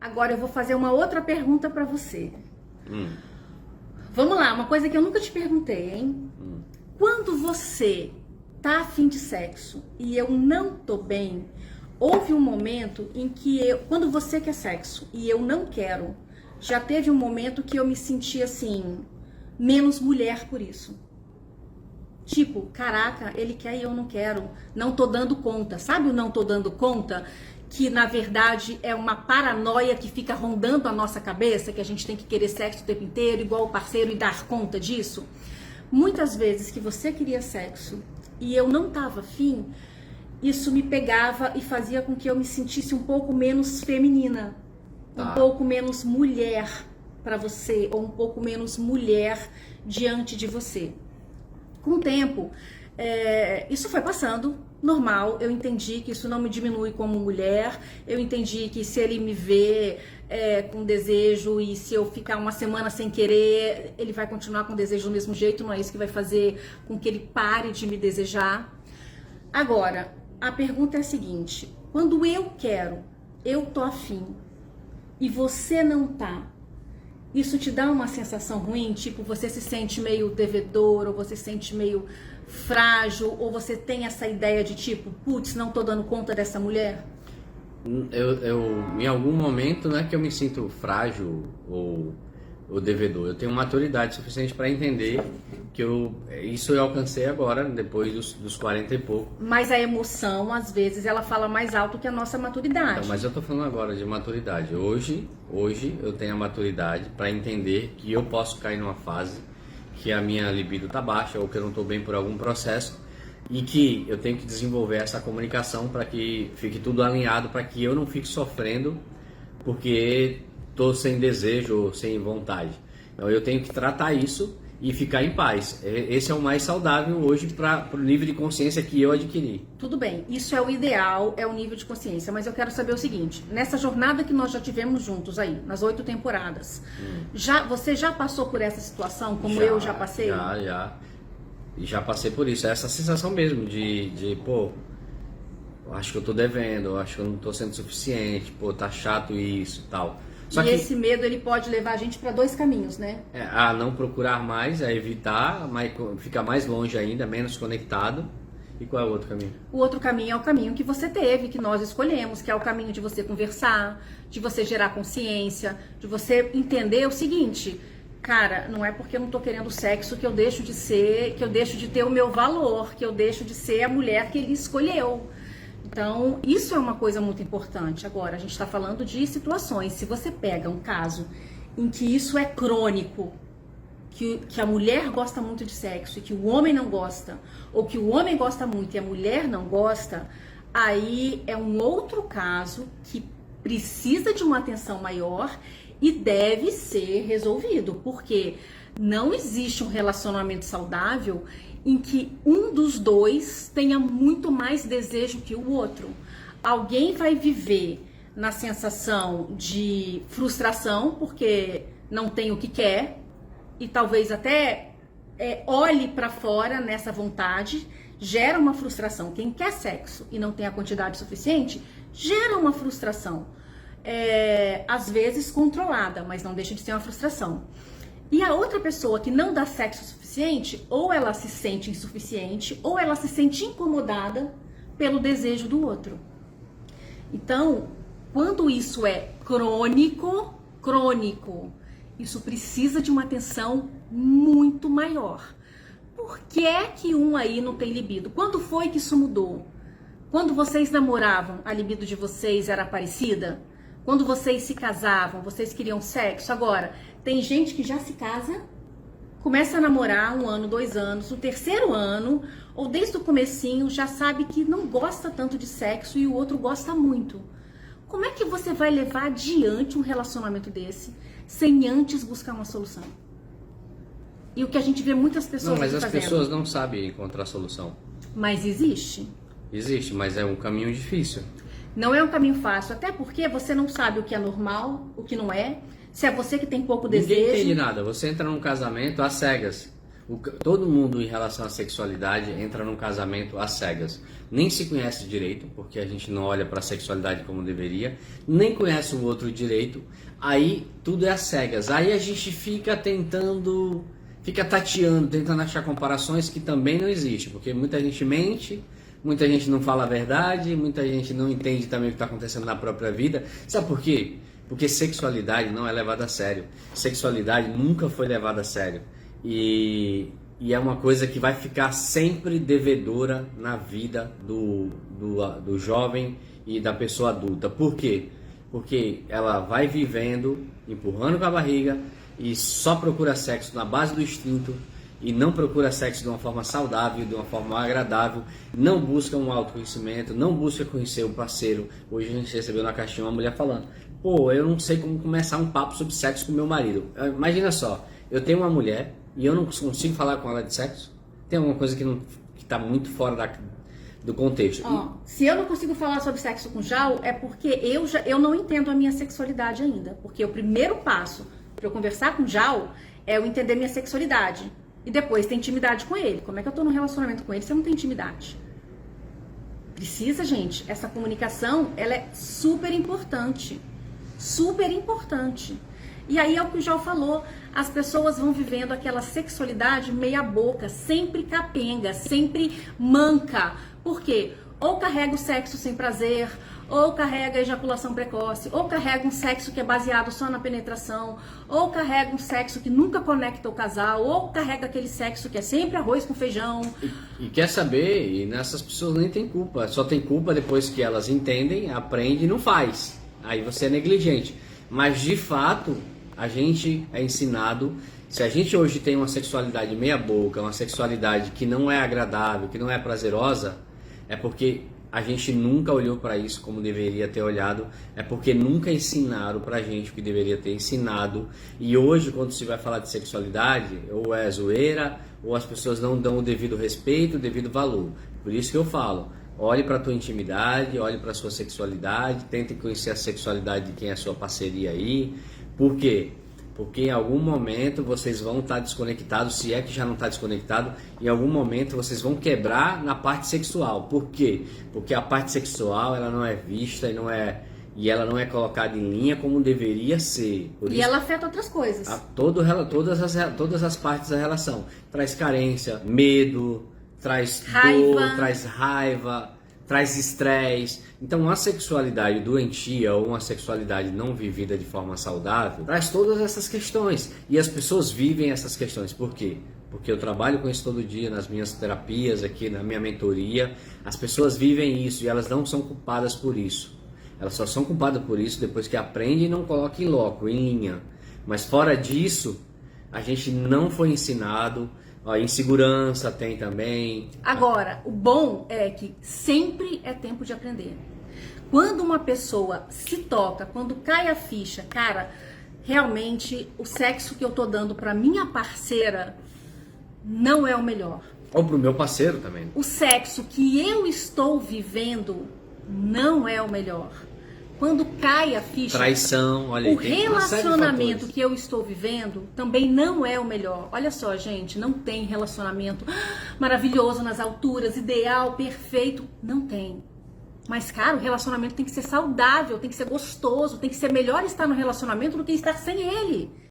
Agora eu vou fazer uma outra pergunta pra você. Hum, Vamos lá, uma coisa que eu nunca te perguntei, hein? Quando você tá afim de sexo e eu não tô bem, houve um momento em que quando você quer sexo e eu não quero, já teve um momento que eu me senti assim, menos mulher por isso. Tipo, caraca, ele quer e eu não quero, não tô dando conta. Sabe o não tô dando conta? Que na verdade é uma paranoia que fica rondando a nossa cabeça, que a gente tem que querer sexo o tempo inteiro, igual o parceiro, e dar conta disso. Muitas vezes que você queria sexo e eu não tava afim, isso me pegava e fazia com que eu me sentisse um pouco menos feminina, um pouco menos mulher pra você, ou um pouco menos mulher diante de você. Com o tempo, isso foi passando, normal, eu entendi que isso não me diminui como mulher, eu entendi que se ele me vê com desejo e se eu ficar uma semana sem querer, ele vai continuar com desejo do mesmo jeito, não é isso que vai fazer com que ele pare de me desejar. Agora, a pergunta é a seguinte, quando eu quero, eu tô afim, e você não tá, isso te dá uma sensação ruim? Tipo, você se sente meio devedor, ou você se sente meio frágil, ou você tem essa ideia de tipo, putz, não tô dando conta dessa mulher? em algum momento não é que eu me sinto frágil ou devedor. Eu tenho maturidade suficiente para entender que isso eu alcancei agora, depois dos 40 e pouco. Mas a emoção, às vezes, ela fala mais alto que a nossa maturidade. Então, mas eu tô falando agora de maturidade. Hoje eu tenho a maturidade para entender que eu posso cair numa fase que a minha libido tá baixa ou que eu não tô bem por algum processo e que eu tenho que desenvolver essa comunicação para que fique tudo alinhado, para que eu não fique sofrendo porque tô sem desejo ou sem vontade. Então eu tenho que tratar isso e ficar em paz. Esse é o mais saudável hoje para o nível de consciência que eu adquiri. Tudo bem, isso é o ideal, é o nível de consciência, mas eu quero saber o seguinte, nessa jornada que nós já tivemos juntos aí, nas 8 temporadas, você já passou por essa situação, como eu já passei? Já. E já passei por isso. É essa sensação mesmo pô, eu acho que eu tô devendo, eu acho que eu não tô sendo suficiente, pô, tá chato isso e tal. E esse medo, ele pode levar a gente para 2 caminhos, né? A não procurar mais, a evitar, ficar mais longe ainda, menos conectado. E qual é o outro caminho? O outro caminho é o caminho que você teve, que nós escolhemos, que é o caminho de você conversar, de você gerar consciência, de você entender o seguinte, cara, não é porque eu não tô querendo sexo que eu deixo de ser, que eu deixo de ter o meu valor, que eu deixo de ser a mulher que ele escolheu. Então, isso é uma coisa muito importante. Agora, a gente está falando de situações. Se você pega um caso em que isso é crônico, que a mulher gosta muito de sexo e que o homem não gosta, ou que o homem gosta muito e a mulher não gosta, aí é um outro caso que precisa de uma atenção maior e deve ser resolvido, porque não existe um relacionamento saudável em que um dos dois tenha muito mais desejo que o outro. Alguém vai viver na sensação de frustração porque não tem o que quer e talvez até olhe para fora nessa vontade, gera uma frustração. Quem quer sexo e não tem a quantidade suficiente, gera uma frustração. Às vezes controlada, mas não deixa de ser uma frustração. E a outra pessoa que não dá sexo suficiente, ou ela se sente insuficiente, ou ela se sente incomodada pelo desejo do outro. Então, quando isso é crônico, isso precisa de uma atenção muito maior. Por que é que um aí não tem libido? Quando foi que isso mudou? Quando vocês namoravam, a libido de vocês era parecida? Quando vocês se casavam, vocês queriam sexo? Agora, tem gente que já se casa, começa a namorar 1 ano, 2 anos, no 3º ano, ou desde o comecinho, já sabe que não gosta tanto de sexo e o outro gosta muito. Como é que você vai levar adiante um relacionamento desse sem antes buscar uma solução? E o que a gente vê muitas pessoas fazendo. Mas as pessoas não sabem encontrar solução. Mas existe. Existe, mas é um caminho difícil. Não é um caminho fácil, até porque você não sabe o que é normal, o que não é. Se é você que tem pouco desejo. Ninguém entende nada. Você entra num casamento às cegas. Todo mundo em relação à sexualidade entra num casamento às cegas. Nem se conhece direito, porque a gente não olha para a sexualidade como deveria, nem conhece o outro direito, aí tudo é às cegas. Aí a gente fica tateando, tentando achar comparações que também não existem, porque muita gente mente, muita gente não fala a verdade, muita gente não entende também o que está acontecendo na própria vida. Sabe por quê? Porque sexualidade não é levada a sério. Sexualidade nunca foi levada a sério. E é uma coisa que vai ficar sempre devedora na vida do jovem e da pessoa adulta. Por quê? Porque ela vai vivendo, empurrando com a barriga e só procura sexo na base do instinto e não procura sexo de uma forma saudável, de uma forma agradável, não busca um autoconhecimento, não busca conhecer o parceiro. Hoje a gente recebeu na caixinha uma mulher falando: pô, eu não sei como começar um papo sobre sexo com meu marido. Imagina só, eu tenho uma mulher e eu não consigo falar com ela de sexo? Tem alguma coisa que está muito fora do contexto. Se eu não consigo falar sobre sexo com Jal, é porque eu não entendo a minha sexualidade ainda. Porque o primeiro passo para eu conversar com Jal é eu entender minha sexualidade. E depois ter intimidade com ele. Como é que eu tô num relacionamento com ele se eu não tenho intimidade? Precisa, gente. Essa comunicação, ela é super importante. Super importante. E aí é o que o Jal falou, as pessoas vão vivendo aquela sexualidade meia boca, sempre capenga, sempre manca. Por quê? Ou carrega o sexo sem prazer, ou carrega a ejaculação precoce, ou carrega um sexo que é baseado só na penetração, ou carrega um sexo que nunca conecta o casal, ou carrega aquele sexo que é sempre arroz com feijão. E quer saber, e nessas pessoas nem tem culpa, só tem culpa depois que elas entendem, aprendem e não faz. Aí você é negligente. Mas de fato, a gente é ensinado, se a gente hoje tem uma sexualidade meia boca, uma sexualidade que não é agradável, que não é prazerosa, é porque a gente nunca olhou para isso como deveria ter olhado, é porque nunca ensinaram pra gente o que deveria ter ensinado. E hoje, quando se vai falar de sexualidade, ou é zoeira, ou as pessoas não dão o devido respeito, o devido valor. Por isso que eu falo, olhe para a tua intimidade, olhe para a sua sexualidade, tente conhecer a sexualidade de quem é a sua parceria aí. Por quê? Porque em algum momento vocês vão estar desconectados, se é que já não está desconectado, em algum momento vocês vão quebrar na parte sexual. Por quê? Porque a parte sexual ela não é vista e ela não é colocada em linha como deveria ser. E ela afeta outras coisas. Todas as partes da relação. Traz carência, medo, traz raiva. Dor, traz raiva, traz estresse. Então, a sexualidade doentia ou uma sexualidade não vivida de forma saudável traz todas essas questões. E as pessoas vivem essas questões. Por quê? Porque eu trabalho com isso todo dia nas minhas terapias, aqui na minha mentoria. As pessoas vivem isso e elas não são culpadas por isso. Elas só são culpadas por isso depois que aprendem e não colocam em loco, em linha. Mas fora disso, a gente não foi ensinado. Insegurança tem também. Agora, o bom é que sempre é tempo de aprender. Quando uma pessoa se toca, quando cai a ficha, cara, realmente o sexo que eu tô dando pra minha parceira não é o melhor. Ou pro meu parceiro também. O sexo que eu estou vivendo não é o melhor. Quando cai a ficha, traição, olha aí, o relacionamento que eu estou vivendo também não é o melhor. Olha só, gente, não tem relacionamento maravilhoso nas alturas, ideal, perfeito, não tem. Mas, cara, o relacionamento tem que ser saudável, tem que ser gostoso, tem que ser melhor estar no relacionamento do que estar sem ele.